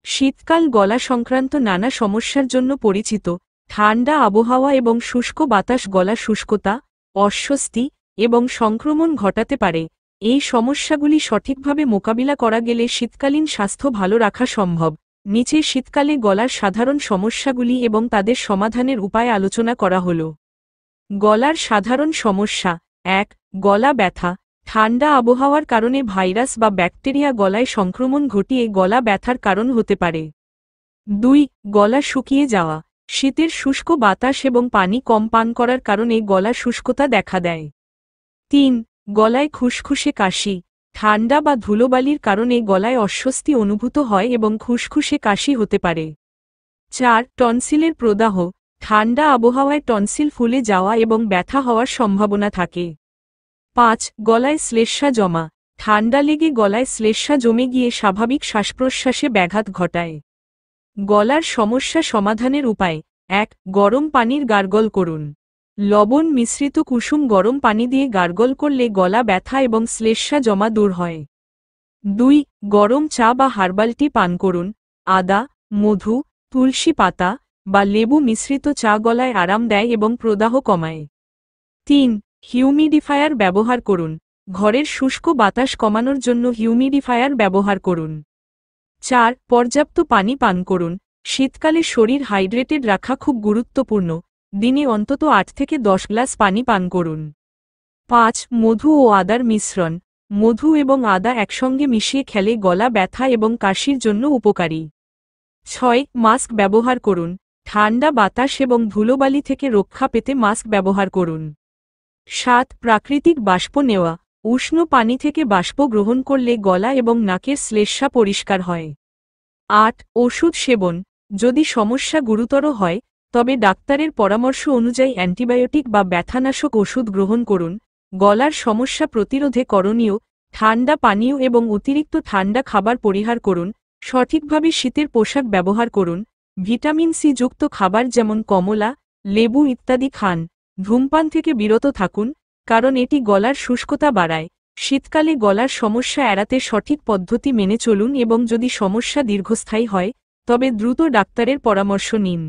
শীতকাল গলা সংক্রান্ত নানা সমস্যার জন্য পরিচিত। ঠান্ডা আবহাওয়া এবং শুষ্ক বাতাস গলা শুষ্কতা, অস্বস্তি এবং সংক্রমণ ঘটাতে পারে। এই সমস্যাগুলি সঠিকভাবে মোকাবিলা করা গেলে শীতকালীন স্বাস্থ্য ভালো রাখা সম্ভব। নিচে শীতকালে গলার সাধারণ সমস্যাগুলি এবং তাদের সমাধানের উপায় আলোচনা করা হল। গলার সাধারণ সমস্যা। ১. গলা ব্যথা। ঠান্ডা আবহাওয়ার কারণে ভাইরাস বা ব্যাকটেরিয়া গলায় সংক্রমণ ঘটিয়ে গলা ব্যথার কারণ হতে পারে। ২. গলা শুকিয়ে যাওয়া। শীতের শুষ্ক বাতাস এবং পানি কম পান করার কারণে গলা শুষ্কতা দেখা দেয়। ৩. গলায় খুসখুসে কাশি। ঠান্ডা বা ধুলোবালির কারণে গলায় অস্বস্তি অনুভূত হয় এবং খুসখুসে কাশি হতে পারে। ৪. টনসিলের প্রদাহ। ঠান্ডা আবহাওয়ায় টনসিল ফুলে যাওয়া এবং ব্যথা হওয়ার সম্ভাবনা থাকে। ৫. গলায় শ্লেষ্মা জমা। ঠান্ডা লেগে গলায় শ্লেষ্মা জমে গিয়ে স্বাভাবিক শ্বাসপ্রশ্বাসে ব্যাঘাত ঘটায়। গলার সমস্যা সমাধানের উপায়। ১. গরম পানির গার্গল করুন। লবণ মিশ্রিত কুসুম গরম পানি দিয়ে গার্গল করলে গলা ব্যথা এবং শ্লেষ্মা জমা দূর হয়। ২. গরম চা বা হার্বাল টি পান করুন। আদা, মধু, তুলসী পাতা বা লেবু মিশ্রিত চা গলায় আরাম দেয় এবং প্রদাহ কমায়। ৩. হিউমিডিফায়ার ব্যবহার করুন। ঘরের শুষ্ক বাতাস কমানোর জন্য হিউমিডিফায়ার ব্যবহার করুন। ৪. পর্যাপ্ত পানি পান করুন। শীতকালে শরীর হাইড্রেটেড রাখা খুব গুরুত্বপূর্ণ। দিনে অন্তত ৮ থেকে ১০ গ্লাস পানি পান করুন। ৫. মধু ও আদার মিশ্রণ। মধু এবং আদা একসঙ্গে মিশিয়ে খেলে গলা ব্যথা এবং কাশির জন্য উপকারী। ৬. মাস্ক ব্যবহার করুন। ঠান্ডা বাতাস এবং ধুলোবালি থেকে রক্ষা পেতে মাস্ক ব্যবহার করুন। ৭. প্রাকৃতিক বাষ্প নেওয়া। উষ্ণ পানি থেকে বাষ্প গ্রহণ করলে গলা এবং নাকের শ্লেষ্মা পরিষ্কার হয়। ৮. ওষুধ সেবন। যদি সমস্যা গুরুতর হয় তবে ডাক্তারের পরামর্শ অনুযায়ী অ্যান্টিবায়োটিক বা ব্যথানাশক ওষুধ গ্রহণ করুন। গলার সমস্যা প্রতিরোধে করণীয়: ঠান্ডা পানীয় এবং অতিরিক্ত ঠান্ডা খাবার পরিহার করুন। সঠিকভাবে শীতের পোশাক ব্যবহার করুন। ভিটামিন সি যুক্ত খাবার যেমন কমলা, লেবু ইত্যাদি খান। ধূমপান থেকে বিরত থাকুন, কারণ এটি গলার শুষ্কতা বাড়ায়। শীতকালে গলার সমস্যা এড়াতে সঠিক পদ্ধতি মেনে চলুন এবং যদি সমস্যা দীর্ঘস্থায়ী হয় তবে দ্রুত ডাক্তারের পরামর্শ নিন।